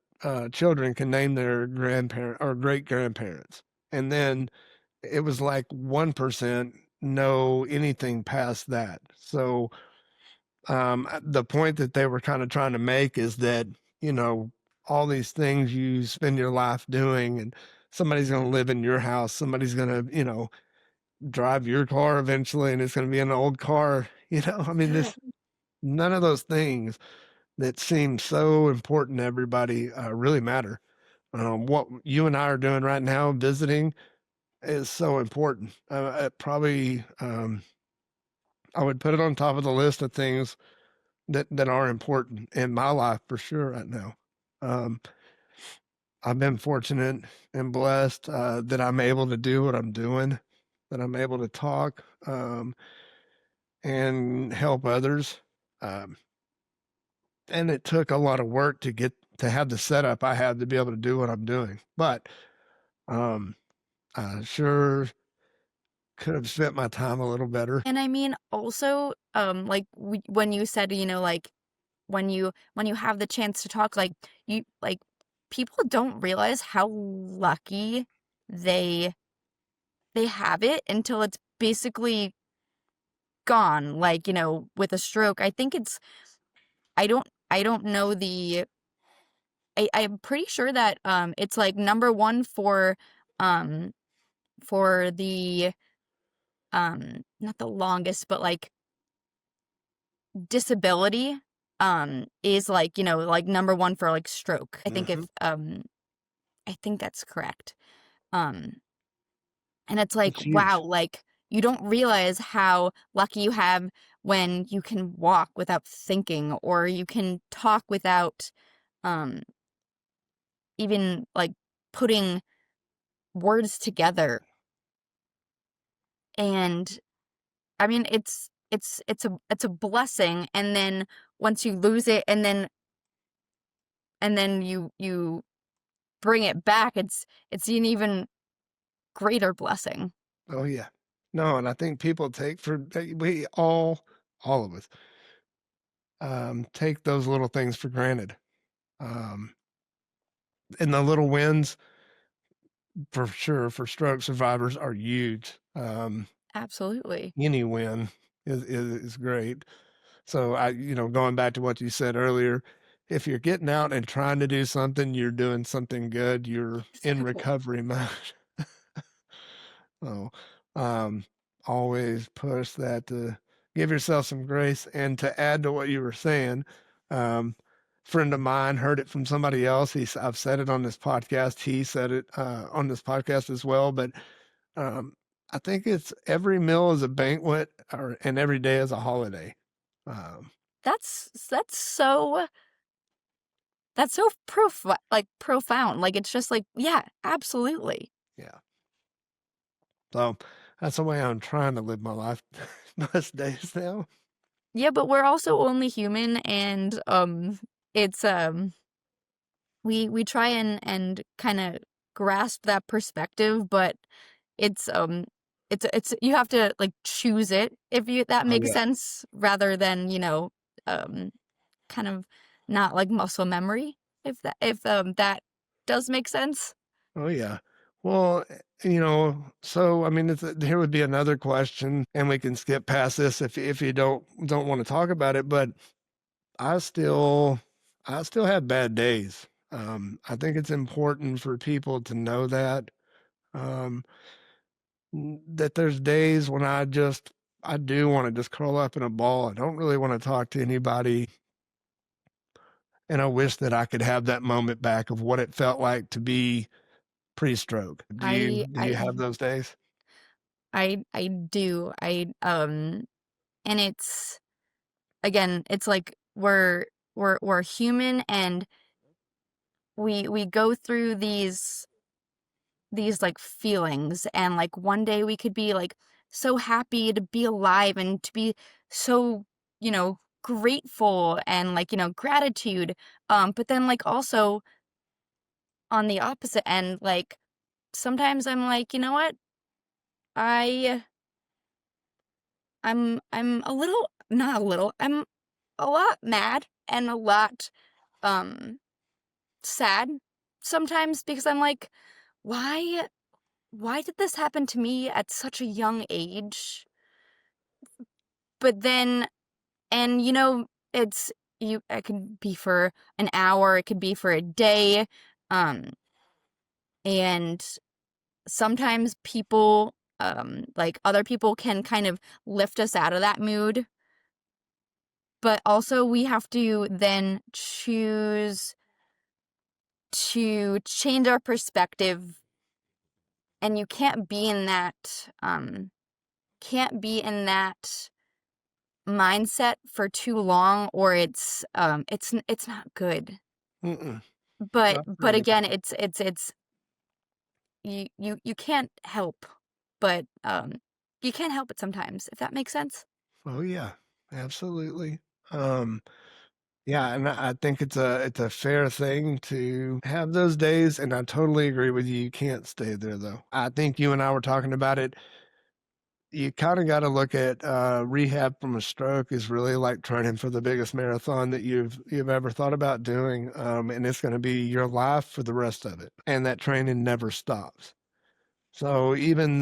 Speaker 3: children can name their grandparent or great grandparents, and then it was like 1% know anything past that. So the point that they were kind of trying to make is that, you know, all these things you spend your life doing, and somebody's going to live in your house, somebody's going to, drive your car eventually, and it's going to be an old car. I mean, this none of those things that seem so important to everybody really matter. What you and I are doing right now, visiting, is so important. It probably, I would put it on top of the list of things that are important in my life for sure right now. Um, I've been fortunate and blessed that I'm able to do what I'm doing, that I'm able to talk and help others. Um, and it took a lot of work to have the setup I have to be able to do what I'm doing. But um, I sure could have spent my time a little better.
Speaker 4: And I mean, also, like when you said, like when you have the chance to talk, like you like people don't realize how lucky they they have it until it's basically gone, like, with a stroke. I think I don't know I'm pretty sure that it's like number one um for the not the longest, but like disability is like, like number one for like stroke. I think
Speaker 3: Mm-hmm.
Speaker 4: if I think that's correct. Um and it's like,
Speaker 3: It's
Speaker 4: wow,
Speaker 3: huge.
Speaker 4: like you don't realize how lucky you have when you can walk without thinking, or you can talk without um even like putting words together. And I mean, it's a blessing. And then once you lose it, and then you bring it back, it's an even greater blessing.
Speaker 3: Oh yeah. No, and I think people we all of us, take those little things for granted. Um, and the little wins, for sure, for stroke survivors are huge.
Speaker 4: Absolutely.
Speaker 3: Any win is great. So going back to what you said earlier, if you're getting out and trying to do something, you're doing something good. You're in
Speaker 4: Exactly.
Speaker 3: recovery mode. So, um, always push that to give yourself some grace. And to add to what you were saying, friend of mine heard it from somebody else. I've said it on this podcast. He said it on this podcast as well. But um, I think it's every meal is a banquet, and every day is a holiday. Um,
Speaker 4: That's so like profound. Like it's just like, yeah, absolutely.
Speaker 3: yeah. So that's the way I'm trying to live my life most days now.
Speaker 4: Yeah, but we're also only human, and it's we try and kind of grasp that perspective, but it's you have to like choose it, if you that
Speaker 3: Oh
Speaker 4: makes
Speaker 3: yeah.
Speaker 4: sense, rather than, um kind of not like muscle memory, if that does make sense.
Speaker 3: Oh yeah. Well, so I mean, here would be another question, and we can skip past this if you don't want to talk about it. But I still I still have bad days. I think it's important for people to know that um, that there's days when I do want to just curl up in a ball. I don't really want to talk to anybody, and I wish that I could have that moment back of what it felt like to be pre-stroke. Do you
Speaker 4: I
Speaker 3: do you
Speaker 4: I
Speaker 3: have those days?
Speaker 4: I do. And it's, again, it's like we're human, and we go through these like feelings, and like one day we could be like so happy to be alive and to be so, grateful, and like, gratitude. But then like also on the opposite end, like sometimes I'm like, you know what? I I'm a little, not a little, I'm a lot mad and a lot um sad sometimes, because I'm like, why why did this happen to me at such a young age? But then, and it's, it could be for an hour, it could be for a day. um and sometimes people, like other people, can kind of lift us out of that mood, but also we have to then choose to change our perspective. And you can't be in that mindset for too long, or it's not good.
Speaker 3: Mm-mm.
Speaker 4: But
Speaker 3: Absolutely.
Speaker 4: again, it's you can't help, but you can't help it sometimes, if that makes sense.
Speaker 3: Oh yeah, absolutely. Um, yeah, and I think it's a fair thing to have those days, and I totally agree with you. You can't stay there though. I think you and I were talking about it. You kind of got to look at rehab from a stroke is really like training for the biggest marathon that you've ever thought about doing, and it's going to be your life for the rest of it, and that training never stops. So even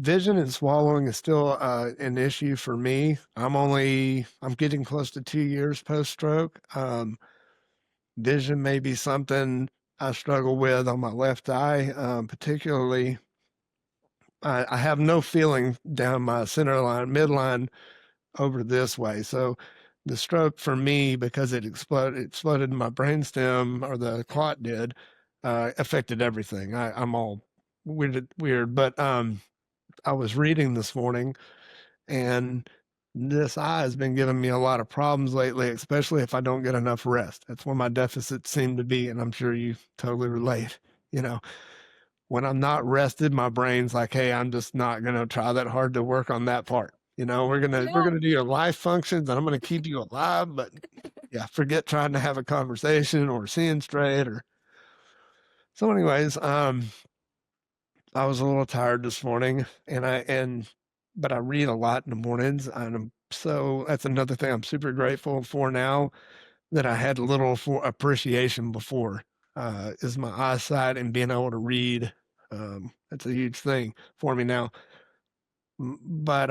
Speaker 3: vision and swallowing is still an issue for me. I'm getting close to 2 years post stroke. Vision may be something I struggle with on my left eye, particularly. I have no feeling down my center line, midline over this way. So the stroke for me, because it exploded in my brainstem, or the clot did, affected everything. I'm all weird, but I was reading this morning, and this eye has been giving me a lot of problems lately, especially if I don't get enough rest. That's where my deficits seem to be, and I'm sure you totally relate. You know, when I'm not rested, my brain's like, "Hey, I'm just not going to try that hard to work on that part." You know, we're
Speaker 4: Yeah.
Speaker 3: gonna do your life functions, and I'm gonna keep you alive, but yeah, forget trying to have a conversation or seeing straight. Or so, anyways, I was a little tired this morning, but I read a lot in the mornings, and so that's another thing I'm super grateful for now, that I had a little for appreciation before, is my eyesight and being able to read. That's a huge thing for me now. But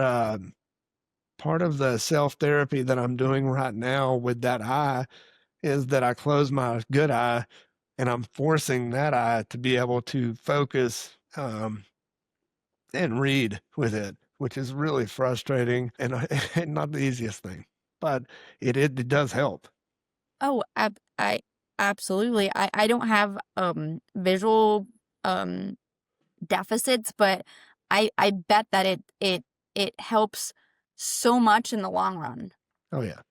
Speaker 3: part of the self therapy that I'm doing right now with that eye is that I close my good eye, and I'm forcing that eye to be able to focus and read with it, which is really frustrating and, and not the easiest thing, but it does help.
Speaker 4: Oh, I absolutely. I don't have visual deficits, but I bet that it helps so much in the long run.
Speaker 3: Oh yeah,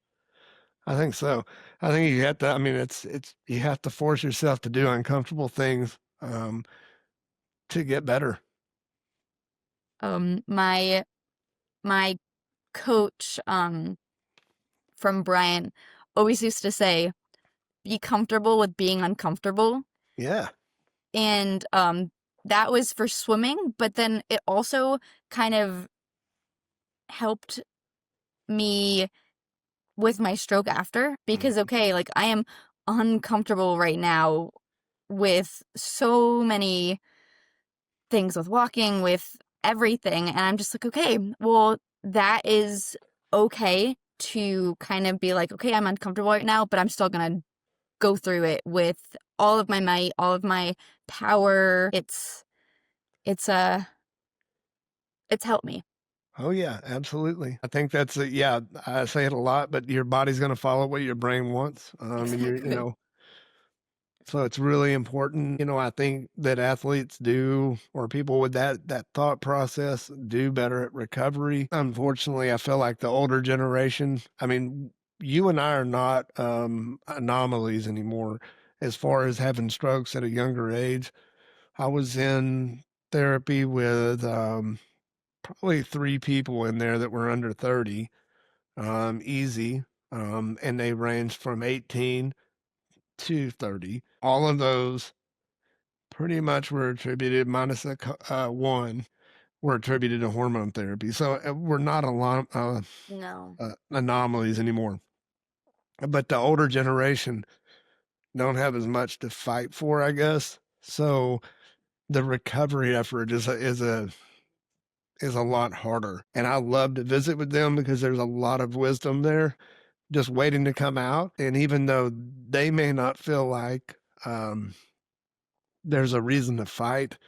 Speaker 3: I think so. I think you have to. I mean, it's you have to force yourself to do uncomfortable things to get better.
Speaker 4: My coach from Bryant always used to say, "Be comfortable with being uncomfortable."
Speaker 3: Yeah.
Speaker 4: And that was for swimming, but then it also kind of helped me with my stroke after, because
Speaker 3: Mhm.
Speaker 4: okay, like I am uncomfortable right now with so many things, with walking, with everything, and I'm just like, okay, well, that is okay to kind of be like, okay, I'm uncomfortable right now, but I'm still gonna go through it with all of my might, all of my power. It's it's helped me.
Speaker 3: Oh yeah, absolutely. I think that's yeah. I say it a lot, but your body's going to follow what your brain wants. And
Speaker 4: Exactly.
Speaker 3: so it's really important. I think that athletes do, or people with that thought process, do better at recovery. Unfortunately, I feel like the older generation, I mean, you and I are not anomalies anymore as far as having strokes at a younger age. I was in therapy with probably 3 people in there that were under 30, easy. And they ranged from 18 to 30. All of those pretty much were attributed, minus one, were attributed to hormone therapy. So we're not a lot
Speaker 4: No.
Speaker 3: anomalies anymore. But the older generation don't have as much to fight for, I guess. So the recovery effort is a lot harder. And I love to visit with them because there's a lot of wisdom there just waiting to come out. And even though they may not feel like there's a reason to fight,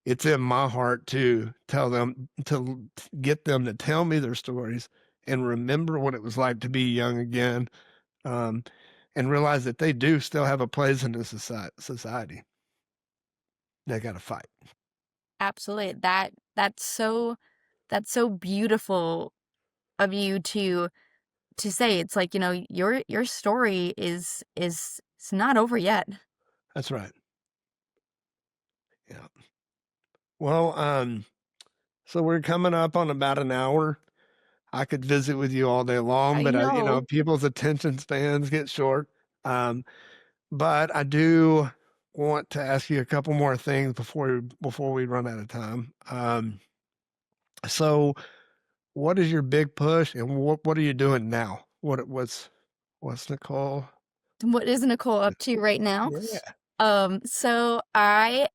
Speaker 3: it's in my heart to tell them, to get them to tell me their stories and remember what it was like to be young again, um, and realize that they do still have a place in this society. They got to fight.
Speaker 4: Absolutely. That's so beautiful of you to say. It's like, your story is it's not over yet.
Speaker 3: That's right. Yeah. Well, so we're coming up on about an hour. I could visit with you all day long,
Speaker 4: I
Speaker 3: but
Speaker 4: know.
Speaker 3: people's attention spans get short. Um, but I do want to ask you a couple more things before we run out of time. So what is your big push, and what are you doing now? What's Nicole?
Speaker 4: What is Nicole up to right now?
Speaker 3: Yeah.
Speaker 4: So I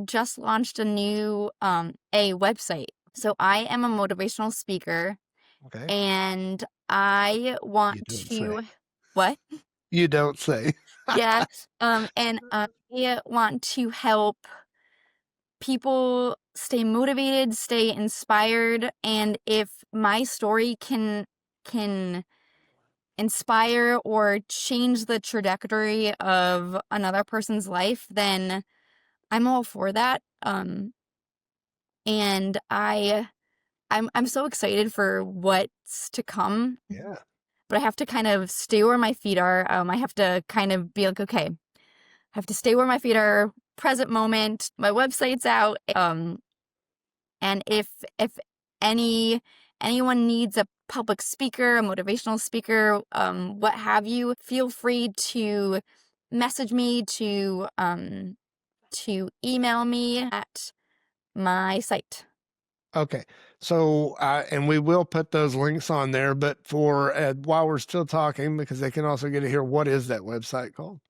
Speaker 4: just launched a new a website. So I am a motivational speaker,
Speaker 3: Okay.
Speaker 4: and I
Speaker 3: You
Speaker 4: want
Speaker 3: don't
Speaker 4: to
Speaker 3: say.
Speaker 4: what?
Speaker 3: You don't say.
Speaker 4: Yeah. And I want to help people stay motivated, stay inspired, and if my story can inspire or change the trajectory of another person's life, then I'm all for that. And I'm so excited for what's to come,
Speaker 3: Yeah.
Speaker 4: but I have to kind of stay where my feet are. I have to kind of be like, okay, I have to stay where my feet are, present moment. My website's out. And if anyone needs a public speaker, a motivational speaker, what have you, feel free to message me, to email me at my site.
Speaker 3: Okay. So, and we will put those links on there, but for while we're still talking, because they can also get to hear, what is that website called?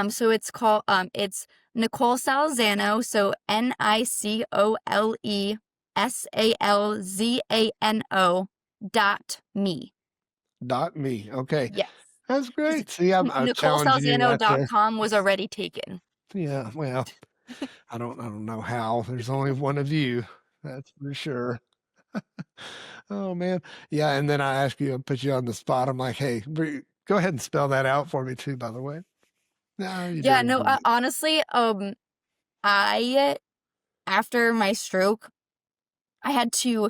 Speaker 4: So it's called it's Nicole Salzano, so NicoleSalzano.me.
Speaker 3: .me. Okay.
Speaker 4: Yes.
Speaker 3: That's
Speaker 4: 'Cause
Speaker 3: great. See, I'm challenging you right there.
Speaker 4: NicoleSalzano.com was already taken.
Speaker 3: Yeah. Well, I don't know how. There's only one of you. That's for sure. Oh man. Yeah. And then I ask you, I put you on the spot. I'm like, hey, go ahead and spell that out for me too, by the way. No, you're
Speaker 4: Yeah,
Speaker 3: doing
Speaker 4: no,
Speaker 3: great.
Speaker 4: honestly, I after my stroke, I had to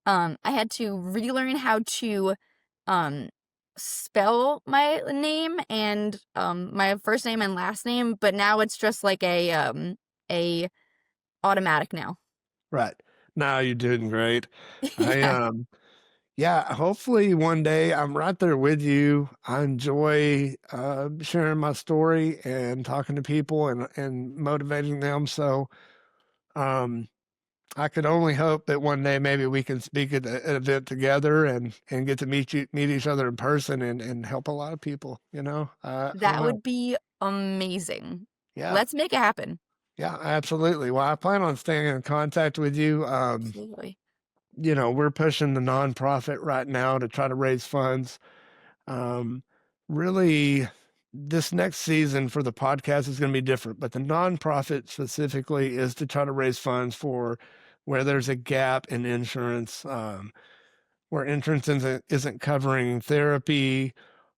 Speaker 4: relearn how to um spell my name and my first name and last name, but now it's just like a automatic now.
Speaker 3: Right. Now you're doing great. I
Speaker 4: Yeah,
Speaker 3: Yeah, hopefully one day I'm right there with you. I enjoy sharing my story and talking to people and motivating them. So um, I could only hope that one day maybe we can speak at an event together and get to meet each other in person and help a lot of people. I
Speaker 4: that
Speaker 3: want to.
Speaker 4: would be amazing.
Speaker 3: Yeah,
Speaker 4: Let's make it happen.
Speaker 3: yeah, absolutely. Well, I plan on staying in contact with you.
Speaker 4: Absolutely.
Speaker 3: We're pushing the nonprofit right now to try to raise funds. Um, Really, this next season for the podcast is going to be different, but the nonprofit specifically is to try to raise funds for where there's a gap in insurance, where insurance isn't covering therapy,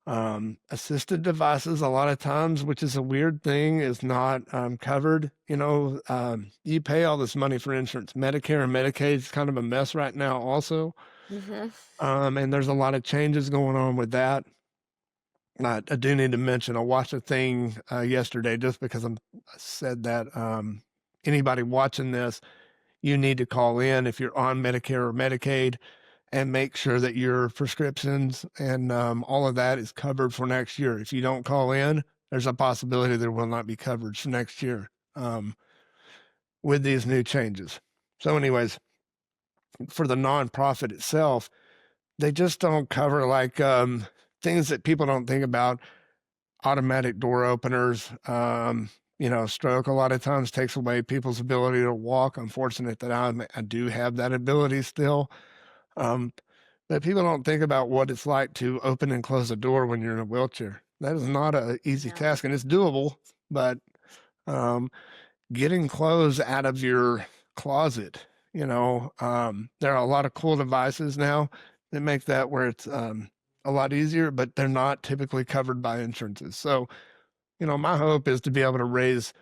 Speaker 3: assisted devices. A lot of times, which is a weird thing, is not covered. You pay all this money for insurance. Medicare and Medicaid is kind of a mess right now, also.
Speaker 4: Hmm.
Speaker 3: And there's a lot of changes going on with that. I do need to mention, I watched a thing yesterday just because I said that. Anybody watching this, you need to call in if you're on Medicare or Medicaid and make sure that your prescriptions and all of that is covered for next year. If you don't call in, there's a possibility there will not be coverage for next year with these new changes. So, anyways, for the nonprofit itself, they just don't cover like things that people don't think about. Automatic door openers. Stroke a lot of times takes away people's ability to walk. I'm fortunate that I do have that ability still. Um, but people don't think about what it's like to open and close a door when you're in a wheelchair. That is not an easy
Speaker 4: No.
Speaker 3: task, and it's doable. But um, getting clothes out of your closet, there are a lot of cool devices now that make that where it's a lot easier, but they're not typically covered by insurances. So my hope is to be able to raise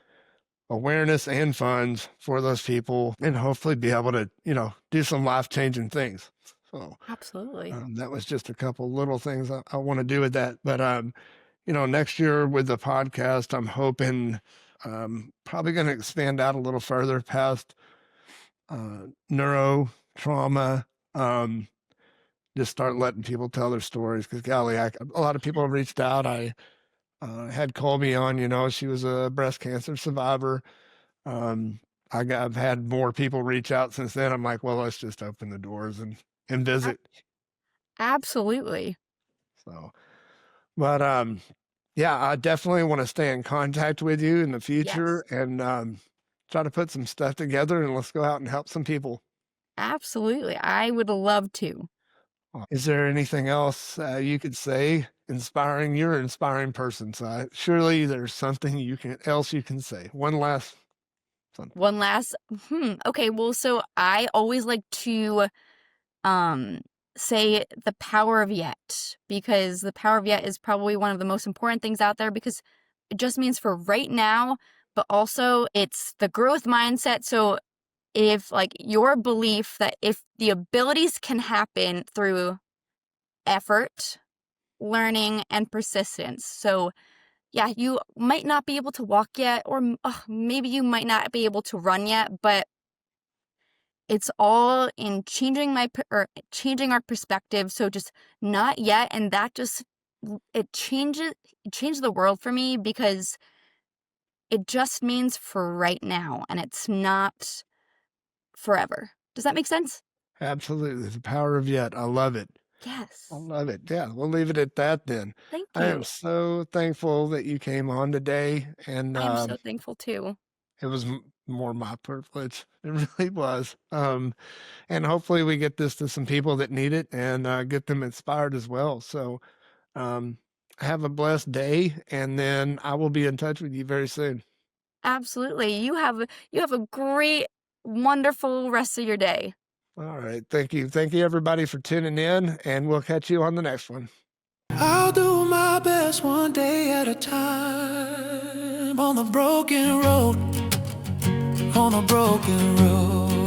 Speaker 3: awareness and funds for those people and hopefully be able to, do some life-changing things. So
Speaker 4: Absolutely.
Speaker 3: that was just a couple little things I want to do with that. But, next year with the podcast, I'm hoping probably going to expand out a little further past neuro trauma. Just start letting people tell their stories because, golly, a lot of people have reached out. I had Colby on, she was a breast cancer survivor. Um, I've had more people reach out since then. I'm like, well, let's just open the doors and
Speaker 4: A-
Speaker 3: visit.
Speaker 4: Absolutely.
Speaker 3: So, but Yeah, I definitely want to stay in contact with you in the future
Speaker 4: Yes,
Speaker 3: and try to put some stuff together and let's go out and help some people.
Speaker 4: absolutely. I would love to.
Speaker 3: Is there anything else you could say? Inspiring, you're an inspiring person. So surely there's something else you can say. One last something.
Speaker 4: One last, okay, well, so I always like to um say the power of yet, because the power of yet is probably one of the most important things out there, because it just means for right now, but also it's the growth mindset. So if like your belief that if the abilities can happen through effort, learning, and persistence. So yeah, you might not be able to walk yet, or maybe you might not be able to run yet, but it's all in changing our perspective. So just not yet, and that just it changed the world for me, because it just means for right now, and it's not forever. Does that make sense?
Speaker 3: Absolutely. The power of yet. I love it. I
Speaker 4: Yes.
Speaker 3: love it. Yeah, we'll leave it at that then.
Speaker 4: Thank
Speaker 3: I am
Speaker 4: you.
Speaker 3: so thankful that you came on today, and
Speaker 4: I am so thankful too.
Speaker 3: it was more my privilege. It really was. And hopefully we get this to some people that need it and get them inspired as well. So um, have a blessed day, and then I will be in touch with you very soon.
Speaker 4: Absolutely. You have a great, wonderful rest of your day.
Speaker 3: All right. Thank you. Thank you, everybody, for tuning in, and we'll catch you on the next one.
Speaker 1: I'll do my best one day at a time on the broken road, on a broken road.